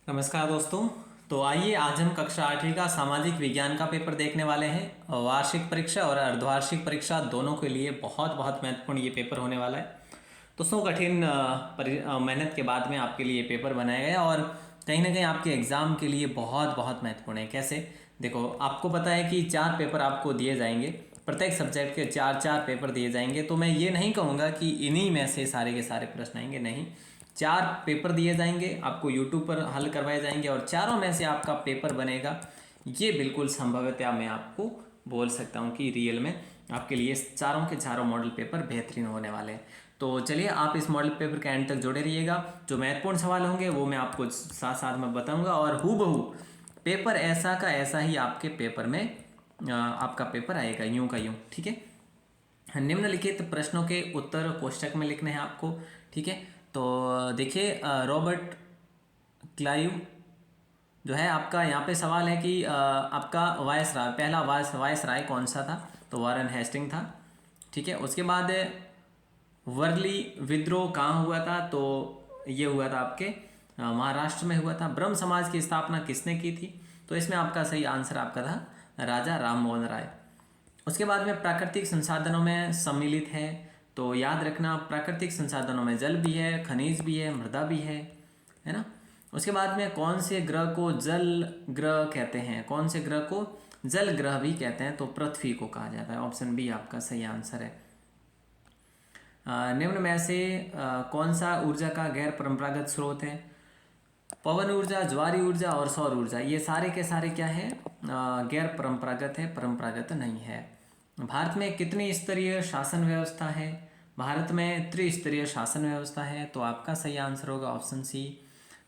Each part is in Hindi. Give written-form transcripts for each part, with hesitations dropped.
नमस्कार दोस्तों। तो आइए आज हम कक्षा 8वीं का सामाजिक विज्ञान का पेपर देखने वाले हैं। वार्षिक परीक्षा और अर्धवार्षिक परीक्षा दोनों के लिए बहुत बहुत महत्वपूर्ण ये पेपर होने वाला है। दोस्तों कठिन मेहनत के बाद में आपके लिए पेपर बनाया गया और कहीं ना कहीं आपके एग्ज़ाम के लिए बहुत बहुत महत्वपूर्ण है। कैसे? देखो, आपको पता है कि 4 पेपर आपको दिए जाएंगे, प्रत्येक सब्जेक्ट के 4 पेपर दिए जाएंगे। तो मैं ये नहीं कहूँगा कि इन्हीं में से सारे के सारे प्रश्न आएंगे, नहीं। 4 पेपर दिए जाएंगे, आपको यूट्यूब पर हल करवाए जाएंगे और चारों में से आपका पेपर बनेगा। ये बिल्कुल संभवतः मैं आपको बोल सकता हूँ कि रियल में आपके लिए चारों के चारों मॉडल पेपर बेहतरीन होने वाले हैं। तो चलिए, आप इस मॉडल पेपर के एंड तक जुड़े रहिएगा। जो महत्वपूर्ण सवाल होंगे वो मैं आपको साथ साथ में बताऊंगा और हूबहू पेपर ऐसा का ऐसा ही आपके पेपर में आपका पेपर आएगा, यूं का यूं। ठीक है। निम्नलिखित प्रश्नों के उत्तर कोष्टक में लिखने हैं आपको। ठीक है। तो देखिए, रॉबर्ट क्लाइव जो है आपका, यहाँ पे सवाल है कि आपका वायसराय, पहला वायसराय कौन सा था? तो वारेन हेस्टिंग था। ठीक है। उसके बाद वर्ली विद्रोह कहाँ हुआ था? तो ये हुआ था आपके महाराष्ट्र में हुआ था। ब्रह्म समाज की स्थापना किसने की थी? तो इसमें आपका सही आंसर आपका था राजा राम मोहन राय। उसके बाद में प्राकृतिक संसाधनों में सम्मिलित है। तो याद रखना, प्राकृतिक संसाधनों में जल भी है, खनिज भी है, मृदा भी है ना। उसके बाद में कौन से ग्रह को जल ग्रह कहते हैं? कौन से ग्रह को जल ग्रह भी कहते हैं? तो पृथ्वी को कहा जाता है। ऑप्शन बी आपका सही आंसर है। निम्न में से कौन सा ऊर्जा का गैर परंपरागत स्रोत है? पवन ऊर्जा, ज्वारी ऊर्जा और सौर ऊर्जा, ये सारे के सारे क्या है? गैर परंपरागत है, परंपरागत नहीं है। भारत में कितनी स्तरीय शासन व्यवस्था है? भारत में त्रिस्तरीय शासन व्यवस्था है। तो आपका सही आंसर होगा ऑप्शन सी।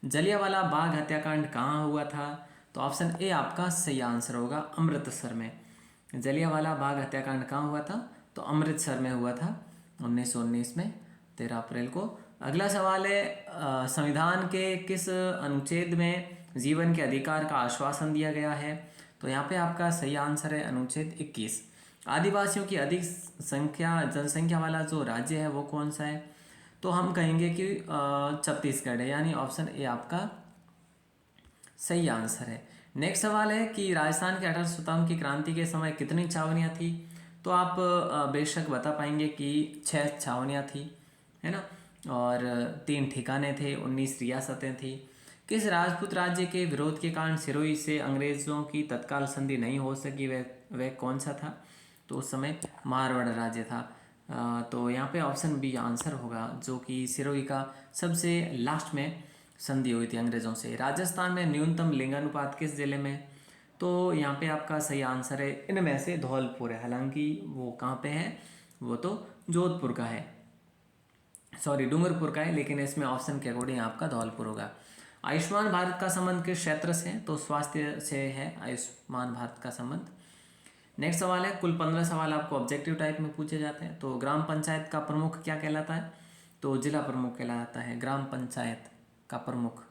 जलियांवाला बाग हत्याकांड कहाँ हुआ था? तो ऑप्शन ए आपका सही आंसर होगा, अमृतसर में। जलियांवाला बाग हत्याकांड कहाँ हुआ था? तो अमृतसर में हुआ था 1919 में, 13 अप्रैल को। अगला सवाल है, संविधान के किस अनुच्छेद में जीवन के अधिकार का आश्वासन दिया गया है? तो यहाँ पे आपका सही आंसर है अनुच्छेद 21। आदिवासियों की अधिक जनसंख्या वाला जो राज्य है वो कौन सा है? तो हम कहेंगे कि छत्तीसगढ़ है, यानी ऑप्शन ए आपका सही आंसर है। नेक्स्ट सवाल है कि राजस्थान के 1857 की क्रांति के समय कितनी छावनियाँ थी? तो आप बेशक बता पाएंगे कि 6 छावनियाँ थी, है ना। और 3 ठिकाने थे, 19 रियासतें थी। किस राजपूत राज्य के विरोध के कारण सिरोही से अंग्रेजों की तत्काल संधि नहीं हो सकी? वह कौन सा था? तो उस समय मारवाड़ राज्य था। तो यहाँ पे ऑप्शन बी आंसर होगा, जो कि सिरोही का सबसे लास्ट में संधि हुई थी अंग्रेजों से। राजस्थान में न्यूनतम लिंगानुपात किस जिले में? तो यहाँ पे आपका सही आंसर है इनमें से धौलपुर है। हालांकि वो कहाँ पे है? वो तो जोधपुर का है, सॉरी डूंगरपुर का है, लेकिन इसमें ऑप्शन के अकॉर्डिंग आपका धौलपुर होगा। आयुष्मान भारत का संबंध किस क्षेत्र से है? तो स्वास्थ्य से है आयुष्मान भारत का संबंध। नेक्स्ट सवाल है, कुल 15 सवाल आपको ऑब्जेक्टिव टाइप में पूछे जाते हैं। तो ग्राम पंचायत का प्रमुख क्या कहलाता है? तो जिला प्रमुख कहलाता है। ग्राम पंचायत का प्रमुख,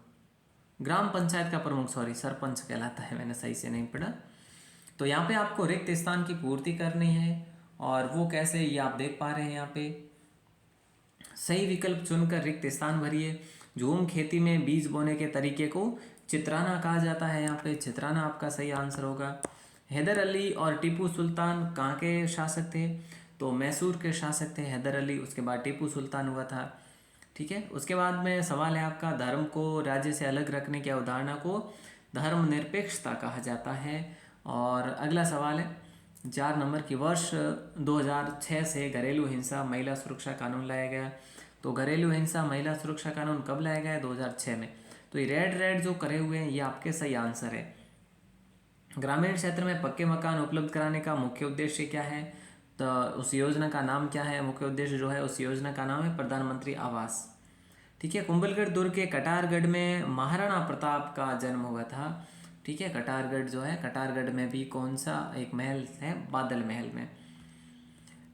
ग्राम पंचायत का प्रमुख, सॉरी सरपंच कहलाता है, मैंने सही से नहीं पढ़ा। तो यहाँ पे आपको रिक्त स्थान की पूर्ति करनी है, और वो कैसे, ये आप देख पा रहे हैं यहाँ पे। सही विकल्प चुनकर रिक्त स्थान भरिए। झूम खेती में बीज बोने के तरीके को चित्राना कहा जाता है। यहाँ पे चित्राना आपका सही आंसर होगा। हैदर अली और टीपू सुल्तान कहाँ के शासक थे? तो मैसूर के शासक थे हैदर अली, उसके बाद टीपू सुल्तान हुआ था। ठीक है। उसके बाद में सवाल है आपका, धर्म को राज्य से अलग रखने की अवधारणा को धर्मनिरपेक्षता कहा जाता है। और अगला सवाल है 4 नंबर की, वर्ष 2006 से घरेलू हिंसा महिला सुरक्षा कानून लाया गया। तो घरेलू हिंसा महिला सुरक्षा कानून कब लाया गया है? 2006 में। तो ये रेड रेड जो करे हुए हैं ये आपके सही आंसर है। ग्रामीण क्षेत्र में पक्के मकान उपलब्ध कराने का मुख्य उद्देश्य क्या है? तो उस योजना का नाम क्या है? मुख्य उद्देश्य जो है उस योजना का नाम है प्रधानमंत्री आवास। ठीक है। कुंभलगढ़ दुर्ग के कटारगढ़ में महाराणा प्रताप का जन्म हुआ था। ठीक है। कटारगढ़ जो है, कटारगढ़ में भी कौन सा एक महल है? बादल महल में।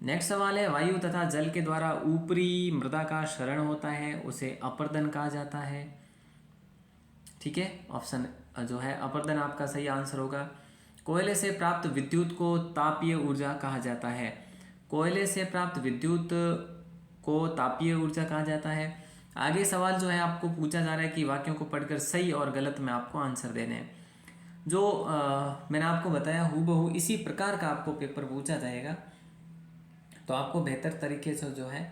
नेक्स्ट सवाल है, वायु तथा जल के द्वारा ऊपरी मृदा का क्षरण होता है, उसे अपर्दन कहा जाता है। ठीक है। ऑप्शन जो है अपर्दन आपका सही आंसर होगा। कोयले से प्राप्त विद्युत को तापीय ऊर्जा कहा जाता है। कोयले से प्राप्त विद्युत को तापीय ऊर्जा कहा जाता है। आगे सवाल जो है आपको पूछा जा रहा है कि वाक्यों को पढ़कर सही और गलत में आपको आंसर देने हैं। जो मैंने आपको बताया हूबहू इसी प्रकार का आपको पेपर पूछा जाएगा, तो आपको बेहतर तरीके से जो है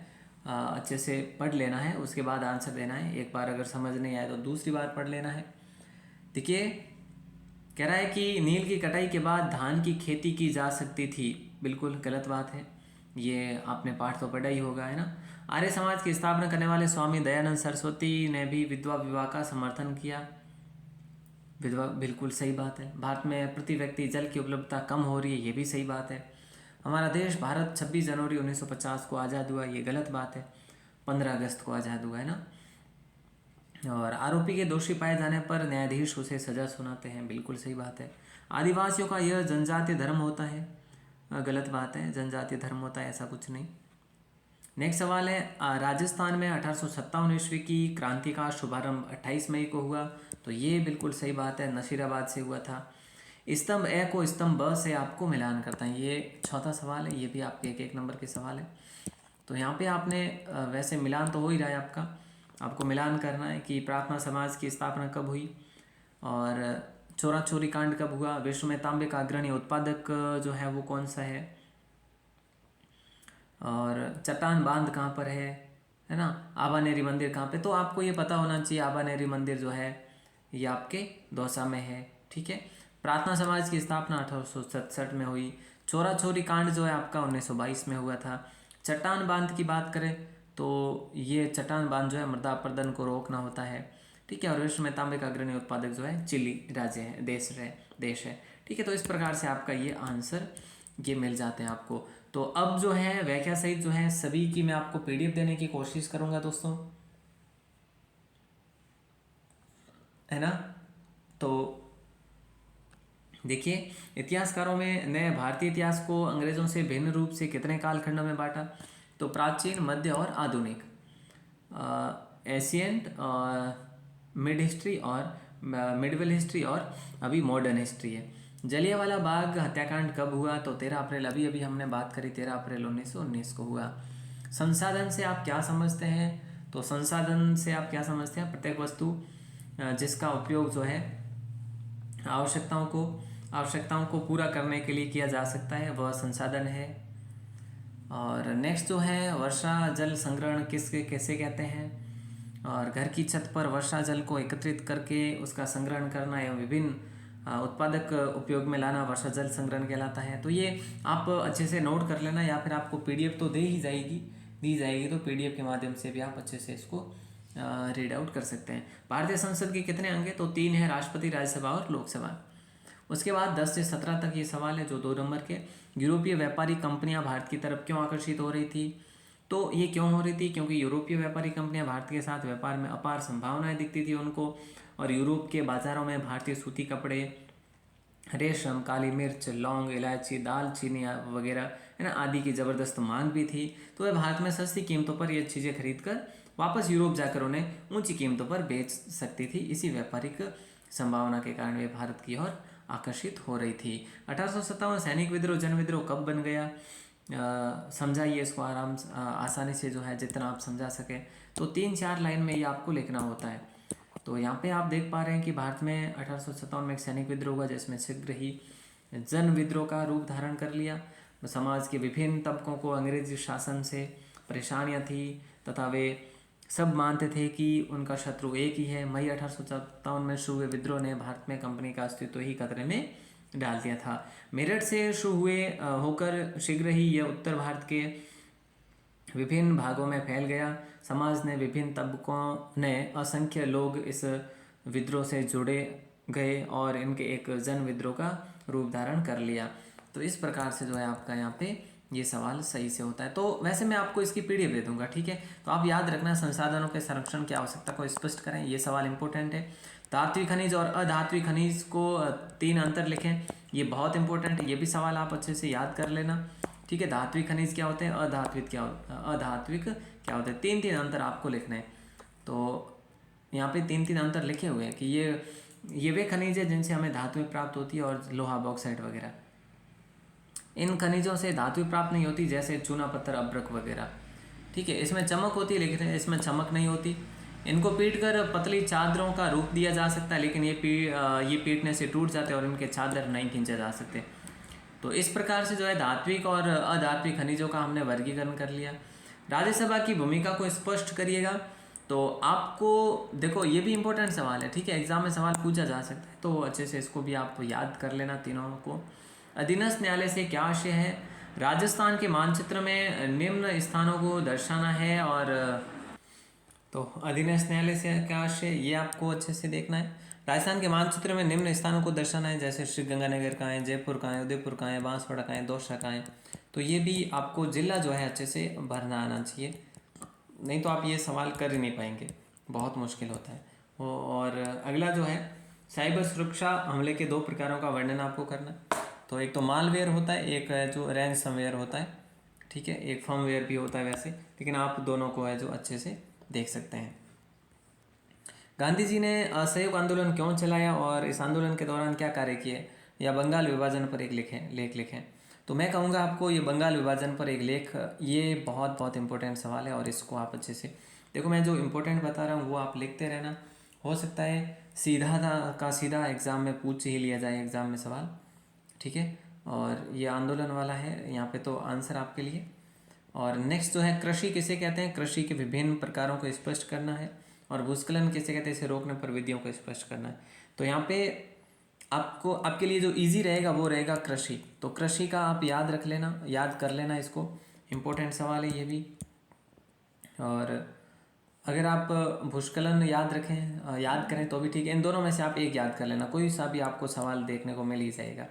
अच्छे से पढ़ लेना है, उसके बाद आंसर देना है। एक बार अगर समझ नहीं आए तो दूसरी बार पढ़ लेना है। देखिए, कह रहा है कि नील की कटाई के बाद धान की खेती की जा सकती थी। बिल्कुल गलत बात है, ये आपने पाठ तो पढ़ा ही होगा, है ना। आर्य समाज की स्थापना करने वाले स्वामी दयानंद सरस्वती ने भी विधवा विवाह का समर्थन किया। विधवा, बिल्कुल सही बात है। भारत में प्रति व्यक्ति जल की उपलब्धता कम हो रही है, ये भी सही बात है। हमारा देश भारत 26 जनवरी 1950 को आज़ाद हुआ, ये गलत बात है। 15 अगस्त को आज़ाद हुआ, है ना। और आरोपी के दोषी पाए जाने पर न्यायाधीश उसे सजा सुनाते हैं, बिल्कुल सही बात है। आदिवासियों का यह जनजातीय धर्म होता है, गलत बात है। जनजातीय धर्म होता है ऐसा कुछ नहीं। नेक्स्ट सवाल है, राजस्थान में 1857 ईस्वी की क्रांति का शुभारंभ 28 मई को हुआ, तो ये बिल्कुल सही बात है, नशीराबाद से हुआ था। स्तंभ ए को स्तंभ ब से आपको मिलान करता है, ये चौथा सवाल है। ये भी आपके एक नंबर के सवाल है। तो यहाँ पे आपने वैसे मिलान तो हो ही रहा है आपका, आपको मिलान करना है कि प्रार्थना समाज की स्थापना कब हुई और चोरा चोरी कांड कब हुआ, विश्व में तांबे का अग्रणी उत्पादक जो है वो कौन सा है, और चट्टान बांध कहाँ पर है ना, आबानेरी मंदिर कहाँ पे। तो आपको ये पता होना चाहिए आबानेरी मंदिर जो है ये आपके दौसा में है, ठीक है। प्रार्थना समाज की स्थापना 1867 में हुई। चोरा चोरी कांड जो है आपका 1922 में हुआ था। चट्टान बांध की बात करें तो ये चट्टान बांध जो है मृदा अपरदन को रोकना होता है, ठीक है। और विश्व में तांबे का अग्रणी उत्पादक जो है चिली राज्य है, देश है, ठीक है। तो इस प्रकार से आपका ये आंसर ये मिल जाते हैं आपको। तो अब जो है व्याख्या सहित जो है सभी की मैं आपको पीडीएफ देने की कोशिश करूंगा दोस्तों, है ना। तो देखिए, इतिहासकारों में ने भारतीय इतिहास को अंग्रेजों से भिन्न रूप से कितने कालखंडों में बांटा, तो प्राचीन, मध्य और आधुनिक। एशियंट, मिड हिस्ट्री और मिडवल हिस्ट्री और अभी मॉडर्न हिस्ट्री है। जलियांवाला बाग हत्याकांड कब हुआ, तो 13 अप्रैल, अभी अभी हमने बात करी, 13 अप्रैल 1919 को हुआ। संसाधन से आप क्या समझते हैं, तो संसाधन से आप क्या समझते हैं, प्रत्येक वस्तु जिसका उपयोग जो है आवश्यकताओं को पूरा करने के लिए किया जा सकता है, वह संसाधन है। और नेक्स्ट जो है वर्षा जल संग्रहण किसके कैसे कहते हैं, और घर की छत पर वर्षा जल को एकत्रित करके उसका संग्रहण करना एवं विभिन्न उत्पादक उपयोग में लाना वर्षा जल संग्रहण कहलाता है। तो ये आप अच्छे से नोट कर लेना, या फिर आपको पीडीएफ तो दी जाएगी, तो पीडीएफ के माध्यम से भी आप अच्छे से इसको रीड आउट कर सकते हैं। भारतीय संसद के कितने अंग हैं, तो 3 है, राष्ट्रपति, राज्यसभा और लोकसभा। उसके बाद 10 से 17 तक ये सवाल है जो 2 नंबर के। यूरोपीय व्यापारी कंपनियां भारत की तरफ क्यों आकर्षित हो रही थी, तो ये क्यों हो रही थी, क्योंकि यूरोपीय व्यापारी कंपनियां भारत के साथ व्यापार में अपार संभावनाएं दिखती थी उनको, और यूरोप के बाज़ारों में भारतीय सूती कपड़े, रेशम, काली मिर्च, लौंग, इलायची, दालचीनी वगैरह, है ना, आदि की ज़बरदस्त मांग भी थी। तो वह भारत में सस्ती कीमतों पर ये चीज़ें खरीद कर वापस यूरोप जाकर उन्हें ऊंची कीमतों पर बेच सकती थी। इसी व्यापारिक संभावना के कारण वे भारत की ओर आकर्षित हो रही थी। 1857 सैनिक विद्रोह, जन विद्रोह कब बन गया, समझाइए इसको आसानी से जो है, जितना आप समझा सकें। तो 3-4 लाइन में ये आपको लिखना होता है। तो यहाँ पे आप देख पा रहे हैं कि भारत में 1857 में एक सैनिक विद्रोह हुआ जिसमें शीघ्र ही जन विद्रोह का रूप धारण कर लिया। समाज के विभिन्न तबकों को अंग्रेजी शासन से परेशानियाँ थी तथा वे सब मानते थे कि उनका शत्रु एक ही है। मई 1857 में शुरू हुए विद्रोह ने भारत में कंपनी का अस्तित्व ही खतरे में डाल दिया था। मेरठ से शुरू होकर शीघ्र ही यह उत्तर भारत के विभिन्न भागों में फैल गया। समाज ने विभिन्न तबकों ने असंख्य लोग इस विद्रोह से जुड़े गए और इनके एक जन विद्रोह का रूप धारण कर लिया। तो इस प्रकार से जो है आपका यहाँ पे ये सवाल सही से होता है। तो वैसे मैं आपको इसकी पीडीएफ दे दूंगा, ठीक है। तो आप याद रखना, संसाधनों के संरक्षण की आवश्यकता को स्पष्ट करें, ये सवाल इंपॉर्टेंट है। धात्विक खनिज और अधात्विक खनिज को 3 अंतर लिखें, ये बहुत इंपॉर्टेंट है। ये भी सवाल आप अच्छे से याद कर लेना, ठीक है। धात्विक खनिज क्या होते हैं, अधात्विक क्या होते हैं, 3 अंतर आपको लिखने हैं। तो यहाँ पे 3 अंतर लिखे हुए हैं कि ये वे खनिज है जिनसे हमें धातुएं प्राप्त होती है, और लोहा, बॉक्साइट वगैरह। इन खनिजों से धातु प्राप्त नहीं होती, जैसे चूना पत्थर, अभ्रक वगैरह, ठीक है। इसमें चमक होती है लेकिन इसमें चमक नहीं होती। इनको पीटकर पतली चादरों का रूप दिया जा सकता है, लेकिन ये पीटने से टूट जाते और इनके चादर नहीं खींचे जा सकते। तो इस प्रकार से जो है धात्विक और अधात्विक खनिजों का हमने वर्गीकरण कर लिया। राज्यसभा की भूमिका को स्पष्ट करिएगा। तो आपको देखो ये भी इम्पोर्टेंट सवाल है, ठीक है, एग्जाम में सवाल पूछा जा सकता है, तो अच्छे से इसको भी आप याद कर लेना तीनों को। अधीनस्थ न्यायालय से क्या आशय है? राजस्थान के मानचित्र में निम्न स्थानों को दर्शाना है। और तो अधीनस्थ न्यायालय से क्या आशय, ये आपको अच्छे से देखना है। राजस्थान के मानचित्र में निम्न स्थानों को दर्शाना है, जैसे श्री गंगानगर कहाँ है, जयपुर कहाँ है, उदयपुर कहाँ है, बांसवाड़ा कहाँ है, दौसा कहाँ है। तो ये भी आपको जिला जो है अच्छे से भरना आना चाहिए, नहीं तो आप ये सवाल कर ही नहीं पाएंगे, बहुत मुश्किल होता है वो। और अगला जो है साइबर सुरक्षा हमले के 2 प्रकारों का वर्णन आपको करना है। तो एक तो मालवेयर होता है, एक है जो रैंसमवेयर होता है, ठीक है, एक फर्मवेयर भी होता है वैसे, लेकिन आप दोनों को है जो अच्छे से देख सकते हैं। गांधी जी ने असहयोग आंदोलन क्यों चलाया और इस आंदोलन के दौरान क्या कार्य किए, या बंगाल विभाजन पर एक लेख लिखें। तो मैं कहूँगा आपको ये बंगाल विभाजन पर एक लेख, ये बहुत बहुत इंपॉर्टेंट सवाल है, और इसको आप अच्छे से देखो, मैं जो इम्पोर्टेंट बता रहा हूँ वो आप लिखते रहना, हो सकता है सीधा एग्ज़ाम में पूछ ही लिया जाए एग्ज़ाम में सवाल, ठीक है। और ये आंदोलन वाला है यहाँ पे, तो आंसर आपके लिए। और नेक्स्ट जो है कृषि किसे कहते हैं, कृषि के विभिन्न प्रकारों को स्पष्ट करना है। और भूस्खलन किसे कहते हैं, इसे रोकने पर विधियों को स्पष्ट करना है। तो यहाँ पे आपको आपके लिए जो इजी रहेगा वो रहेगा कृषि। तो कृषि का आप याद कर लेना इसको, इम्पोर्टेंट सवाल है ये भी। और अगर आप भूस्खलन याद करें तो भी ठीक है, इन दोनों में से आप एक याद कर लेना, कोई सा भी आपको सवाल देखने को मिल ही जाएगा।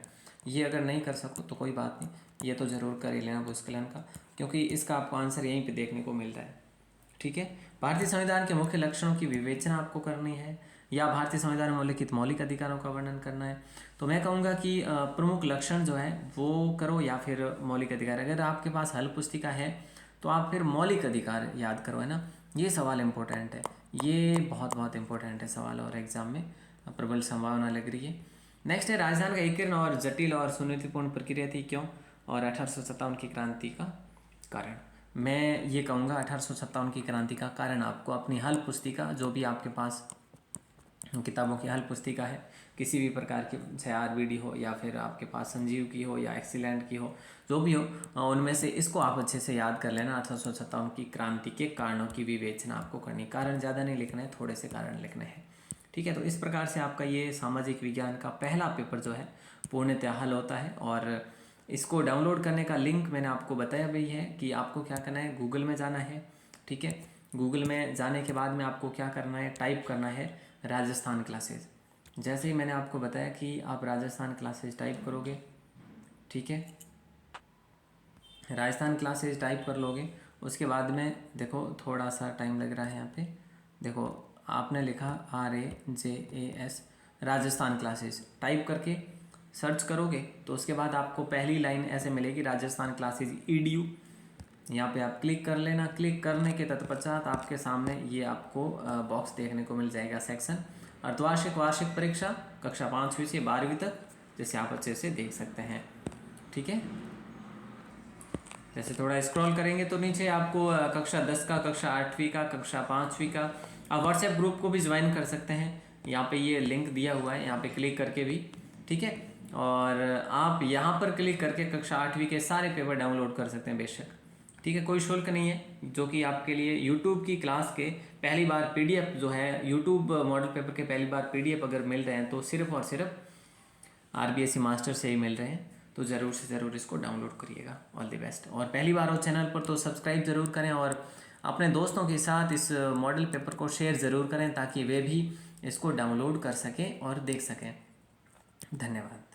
ये अगर नहीं कर सको तो कोई बात नहीं, ये तो ज़रूर कर ही लेना भूस्खलन का, क्योंकि इसका आपको आंसर यहीं पे देखने को मिल रहा है, ठीक है। भारतीय संविधान के मुख्य लक्षणों की विवेचना आपको करनी है, या भारतीय संविधान में उल्लिखित मौलिक अधिकारों का वर्णन करना है। तो मैं कहूँगा कि प्रमुख लक्षण जो है वो करो, या फिर मौलिक अधिकार। अगर आपके पास हल पुस्तिका है तो आप फिर मौलिक अधिकार याद करो, है ना। ये सवाल इम्पोर्टेंट है, ये बहुत बहुत इंपॉर्टेंट है सवाल, और एग्जाम में प्रबल संभावना लग रही है। नेक्स्ट है राजस्थान का एकीकरण और जटिल और सुनिधिपूर्ण प्रक्रिया थी, क्यों, और 1857 की क्रांति का कारण। मैं ये कहूँगा 1857 की क्रांति का कारण आपको अपनी हल पुस्तिका, जो भी आपके पास किताबों की हल पुस्तिका है, किसी भी प्रकार की, चाहे आरबीडी हो या फिर आपके पास संजीव की हो या एक्सीलेंट की हो, जो भी हो, उनमें से इसको आप अच्छे से याद कर लेना। 1857 की क्रांति के कारणों की विवेचना आपको करनी, कारण ज़्यादा नहीं लिखना है, थोड़े से कारण लिखने हैं, ठीक है। तो इस प्रकार से आपका ये सामाजिक विज्ञान का पहला पेपर जो है पूर्णतः हल होता है। और इसको डाउनलोड करने का लिंक मैंने आपको बताया भी है कि आपको क्या करना है, गूगल में जाना है, ठीक है। गूगल में जाने के बाद में आपको क्या करना है, टाइप करना है राजस्थान क्लासेज। जैसे ही मैंने आपको बताया कि आप राजस्थान क्लासेज टाइप करोगे, ठीक है, राजस्थान क्लासेज टाइप कर लोगे, उसके बाद में देखो थोड़ा सा टाइम लग रहा है यहाँ पे, देखो आपने लिखा RAJAS राजस्थान क्लासेज, टाइप करके सर्च करोगे तो उसके बाद आपको पहली लाइन ऐसे मिलेगी, राजस्थान क्लासेज EDU। यहाँ पे आप क्लिक कर लेना। क्लिक करने के तत्पश्चात आपके सामने ये आपको बॉक्स देखने को मिल जाएगा, सेक्शन अर्धवार्षिक वार्षिक परीक्षा कक्षा 5वीं से 12वीं तक, जैसे आप अच्छे से देख सकते हैं, ठीक है। जैसे थोड़ा स्क्रॉल करेंगे तो नीचे आपको कक्षा 10 का, कक्षा 8वीं का, कक्षा 5वीं का, आप व्हाट्सएप ग्रुप को भी ज्वाइन कर सकते हैं, यहाँ पे ये लिंक दिया हुआ है, यहाँ पे क्लिक करके भी, ठीक है। और आप यहाँ पर क्लिक करके कक्षा 8वीं के सारे पेपर डाउनलोड कर सकते हैं बेशक, ठीक है, कोई शुल्क नहीं है, जो कि आपके लिए यूट्यूब की क्लास के पहली बार PDF जो है, यूट्यूब मॉडल पेपर के पहली बार PDF अगर मिल रहे हैं तो सिर्फ और सिर्फ RBSc मास्टर से ही मिल रहे हैं। तो ज़रूर से ज़रूर इसको डाउनलोड करिएगा। All the best. और पहली बार हो चैनल पर तो सब्सक्राइब ज़रूर करें, और अपने दोस्तों के साथ इस मॉडल पेपर को शेयर ज़रूर करें, ताकि वे भी इसको डाउनलोड कर सकें और देख सकें। धन्यवाद।